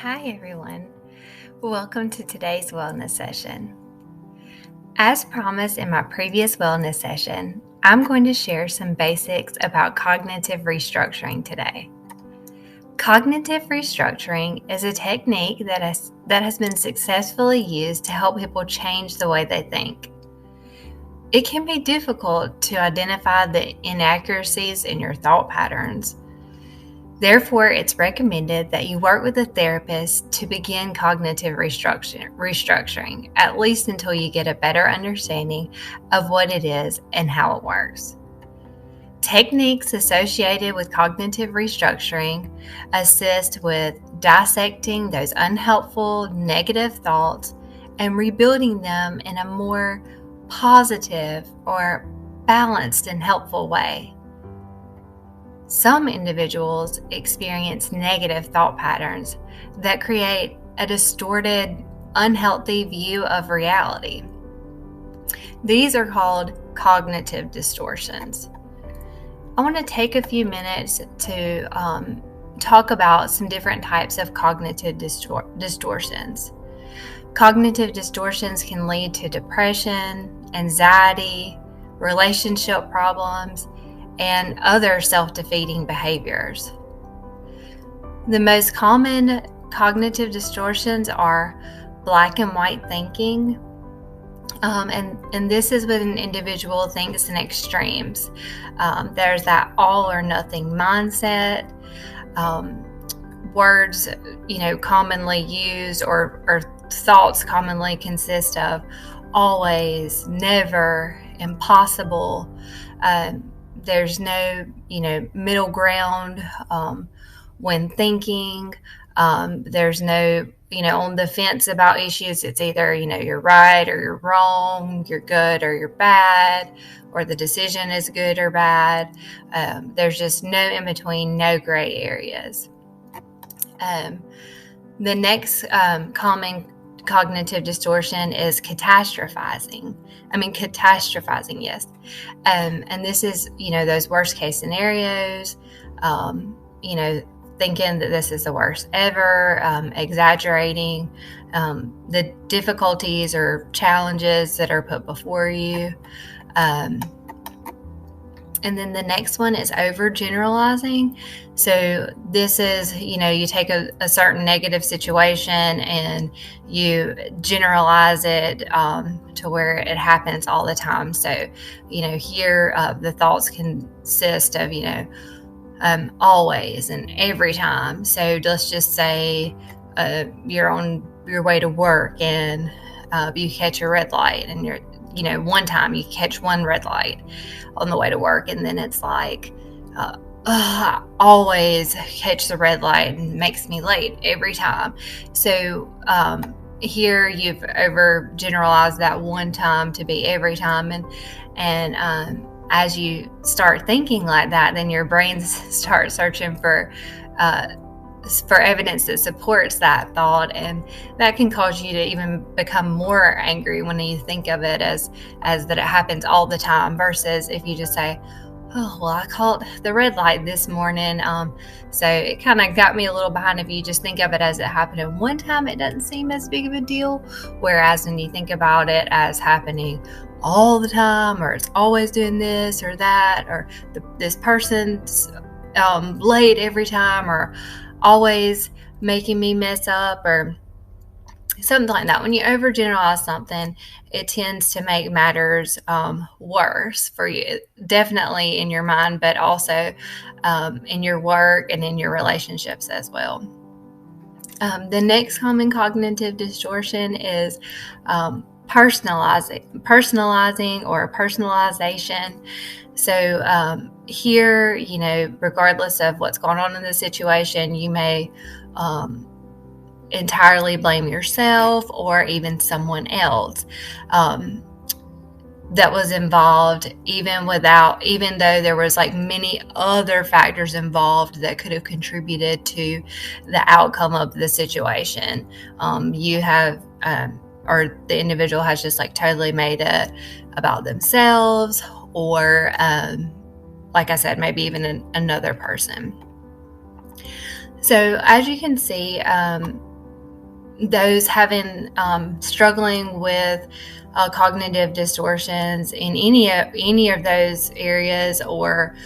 Hi, everyone. Welcome to today's wellness session. As promised in my previous wellness session, I'm going to share some basics about cognitive restructuring today. Cognitive restructuring is a technique that has been successfully used to help people change the way they think. It can be difficult to identify the inaccuracies in your thought patterns. Therefore, it's recommended that you work with a therapist to begin cognitive restructuring, at least until you get a better understanding of what it is and how it works. Techniques associated with cognitive restructuring assist with dissecting those unhelpful, negative thoughts and rebuilding them in a more positive or balanced and helpful way. Some individuals experience negative thought patterns that create a distorted, unhealthy view of reality. These are called cognitive distortions. I want to take a few minutes to talk about some different types of cognitive distortions. Cognitive distortions can lead to depression, anxiety, relationship problems, and other self-defeating behaviors. The most common cognitive distortions are black and white thinking, and this is when an individual thinks in extremes. There's that all or nothing mindset. Words, commonly used or thoughts commonly consist of always, never, impossible. There's no, middle ground when thinking. There's no, on the fence about issues. It's either, you're right or you're wrong, you're good or you're bad, or the decision is good or bad. There's just no in between, no gray areas. The next common cognitive distortion is catastrophizing, yes. And this is, those worst case scenarios, thinking that this is the worst ever, exaggerating the difficulties or challenges that are put before you. And then the next one is overgeneralizing. So this is, you take a certain negative situation and you generalize it to where it happens all the time. So, here the thoughts consist of, always and every time. So let's just say you're on your way to work and you catch a red light and you're, one time you catch one red light on the way to work, and then it's like, I always catch the red light and makes me late every time. So here you've overgeneralized that one time to be every time, and as you start thinking like that, then your brain starts searching for evidence that supports that thought, and that can cause you to even become more angry when you think of it as that it happens all the time, versus if you just say, oh, well, I caught the red light this morning, so it kind of got me a little behind. If you just think of it as it happened in one time, it doesn't seem as big of a deal, whereas when you think about it as happening all the time, or it's always doing this or that, or this person's late every time, or always making me mess up, or something like that. When you overgeneralize something, it tends to make matters worse for you, definitely in your mind, but also in your work and in your relationships as well. The next common cognitive distortion is personalizing or personalization. So here, regardless of what's going on in the situation, you may entirely blame yourself or even someone else that was involved, even though there was like many other factors involved that could have contributed to the outcome of the situation. You have or the individual has just like totally made it about themselves, or like I said, maybe even another person. So as you can see, those having struggling with cognitive distortions in any of those areas, or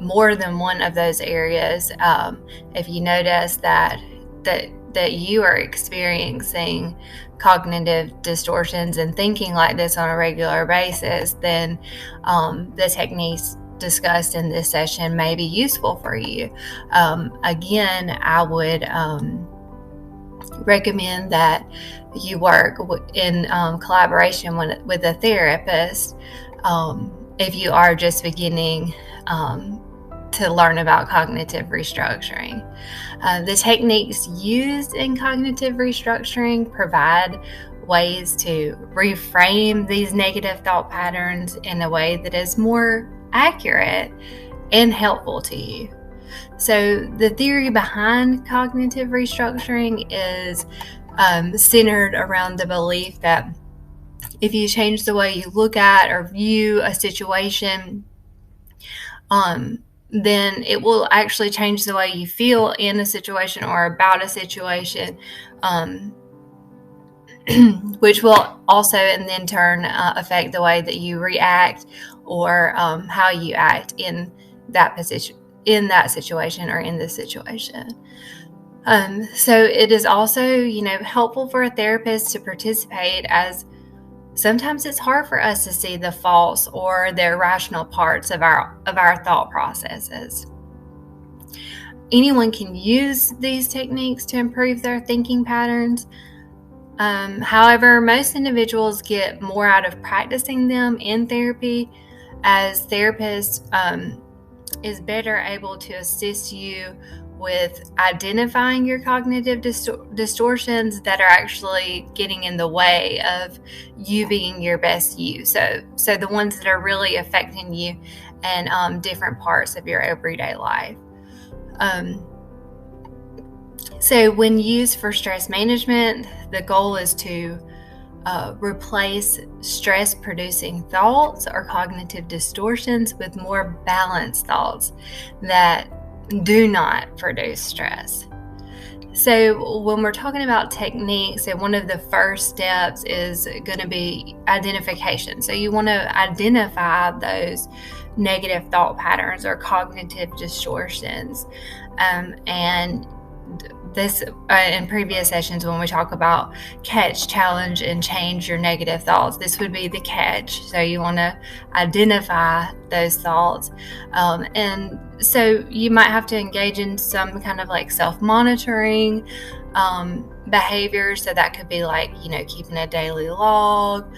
more than one of those areas. If you notice that you are experiencing cognitive distortions and thinking like this on a regular basis, then the techniques discussed in this session may be useful for you. Again, I would recommend that you work in collaboration with a therapist if you are just beginning to learn about cognitive restructuring. The techniques used in cognitive restructuring provide ways to reframe these negative thought patterns in a way that is more accurate and helpful to you. So the theory behind cognitive restructuring is centered around the belief that if you change the way you look at or view a situation, then it will actually change the way you feel in a situation or about a situation, which will also in then turn affect the way that you react or how you act in that position, in that situation, or in this situation. So it is also, helpful for a therapist to participate, as sometimes it's hard for us to see the false or the irrational parts of our thought processes. Anyone can use these techniques to improve their thinking patterns. However, most individuals get more out of practicing them in therapy, as therapists is better able to assist you with identifying your cognitive distortions that are actually getting in the way of you being your best you. So the ones that are really affecting you and different parts of your everyday life. So when used for stress management, the goal is to replace stress-producing thoughts or cognitive distortions with more balanced thoughts that do not produce stress. So when we're talking about techniques, and one of the first steps is going to be identification. So you want to identify those negative thought patterns or cognitive distortions. And this in previous sessions, when we talk about catch, challenge, and change your negative thoughts, this would be the catch. So you want to identify those thoughts, and so you might have to engage in some kind of like self-monitoring behavior. So that could be like, keeping a daily log,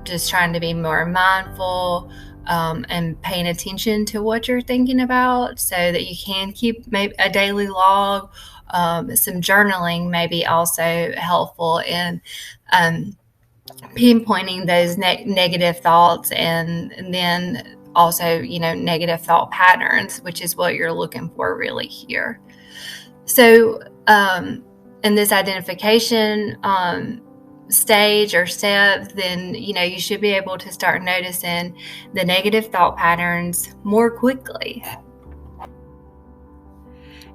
just trying to be more mindful, and paying attention to what you're thinking about, so that you can keep maybe a daily log. Some journaling may be also helpful in pinpointing those negative thoughts, and then also, negative thought patterns, which is what you're looking for really here. So in this identification stage or step, then you should be able to start noticing the negative thought patterns more quickly.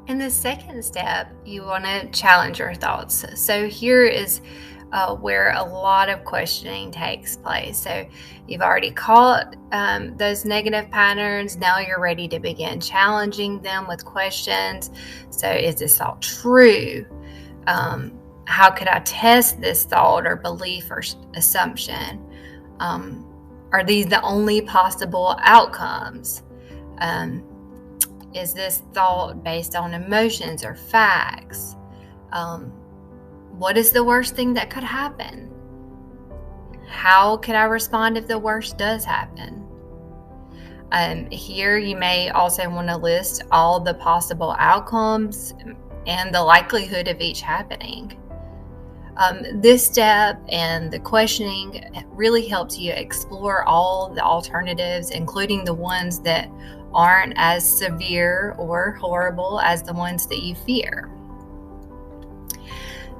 In the second step, you want to challenge your thoughts. So here is where a lot of questioning takes place. So you've already caught those negative patterns. Now you're ready to begin challenging them with questions. So is this thought true? How could I test this thought or belief or assumption? Are these the only possible outcomes? Is this thought based on emotions or facts? What is the worst thing that could happen? How could I respond if the worst does happen? Here you may also want to list all the possible outcomes and the likelihood of each happening. This step and the questioning really helps you explore all the alternatives, including the ones that aren't as severe or horrible as the ones that you fear.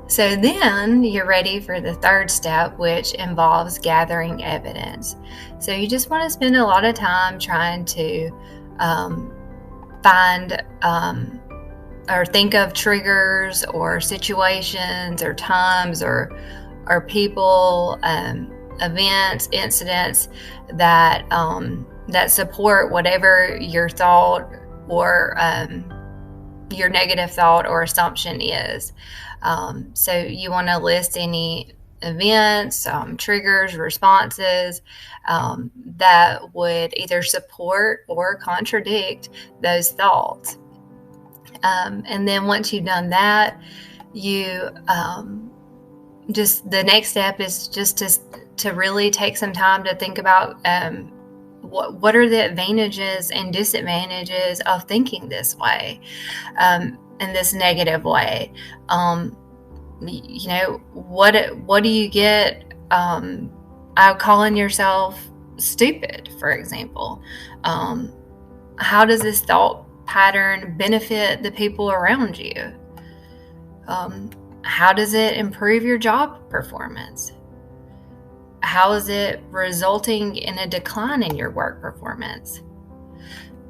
So then you're ready for the third step, which involves gathering evidence. So you just want to spend a lot of time trying to find or think of triggers or situations or times or people, events, incidents that that support whatever your thought or your negative thought or assumption is. So you want to list any events, triggers, responses that would either support or contradict those thoughts. And then once you've done that, you just the next step is just to really take some time to think about what are the advantages and disadvantages of thinking this way, in this negative way. You know, what do you get out calling yourself stupid, for example? How does this thought pattern benefit the people around you? How does it improve your job performance? How is it resulting in a decline in your work performance?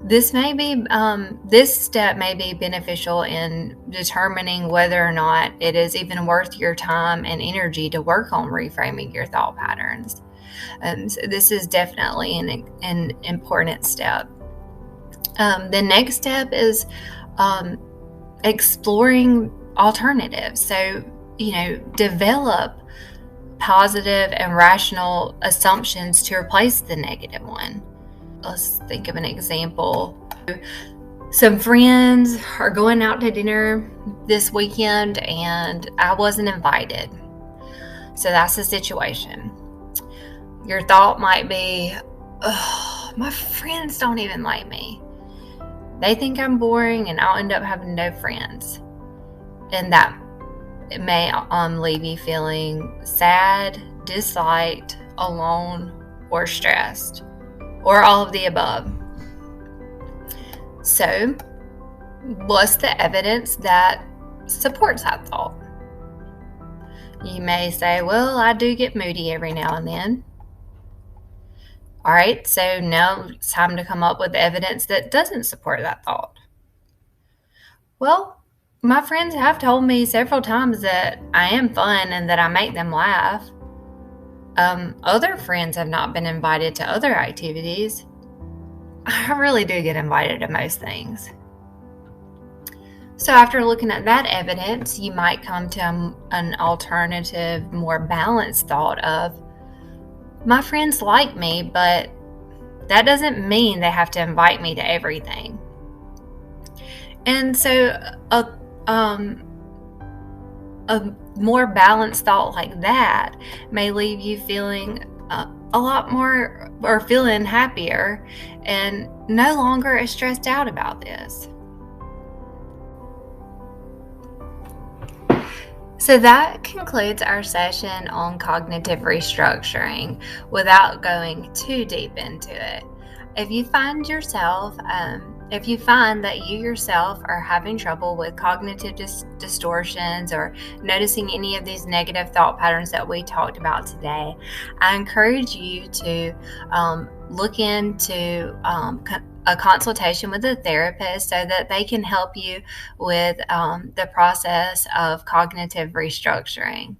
This step may be beneficial in determining whether or not it is even worth your time and energy to work on reframing your thought patterns. So this is definitely an important step. The next step is exploring alternatives. So, develop positive and rational assumptions to replace the negative one. Let's think of an example. Some friends are going out to dinner this weekend and I wasn't invited. So that's the situation. Your thought might be, oh, my friends don't even like me. They think I'm boring and I'll end up having no friends. And that it may leave you feeling sad, disliked, alone, or stressed, or all of the above. So, what's the evidence that supports that thought? You may say, well, I do get moody every now and then. All right, so now it's time to come up with evidence that doesn't support that thought. Well, my friends have told me several times that I am fun and that I make them laugh. Other friends have not been invited to other activities. I really do get invited to most things. So after looking at that evidence, you might come to an alternative, more balanced thought of, my friends like me, but that doesn't mean they have to invite me to everything. And so a more balanced thought like that may leave you feeling a lot more, or feeling happier and no longer as stressed out about this. So that concludes our session on cognitive restructuring without going too deep into it. If you find that you yourself are having trouble with cognitive distortions or noticing any of these negative thought patterns that we talked about today, I encourage you to look into a consultation with a therapist so that they can help you with the process of cognitive restructuring.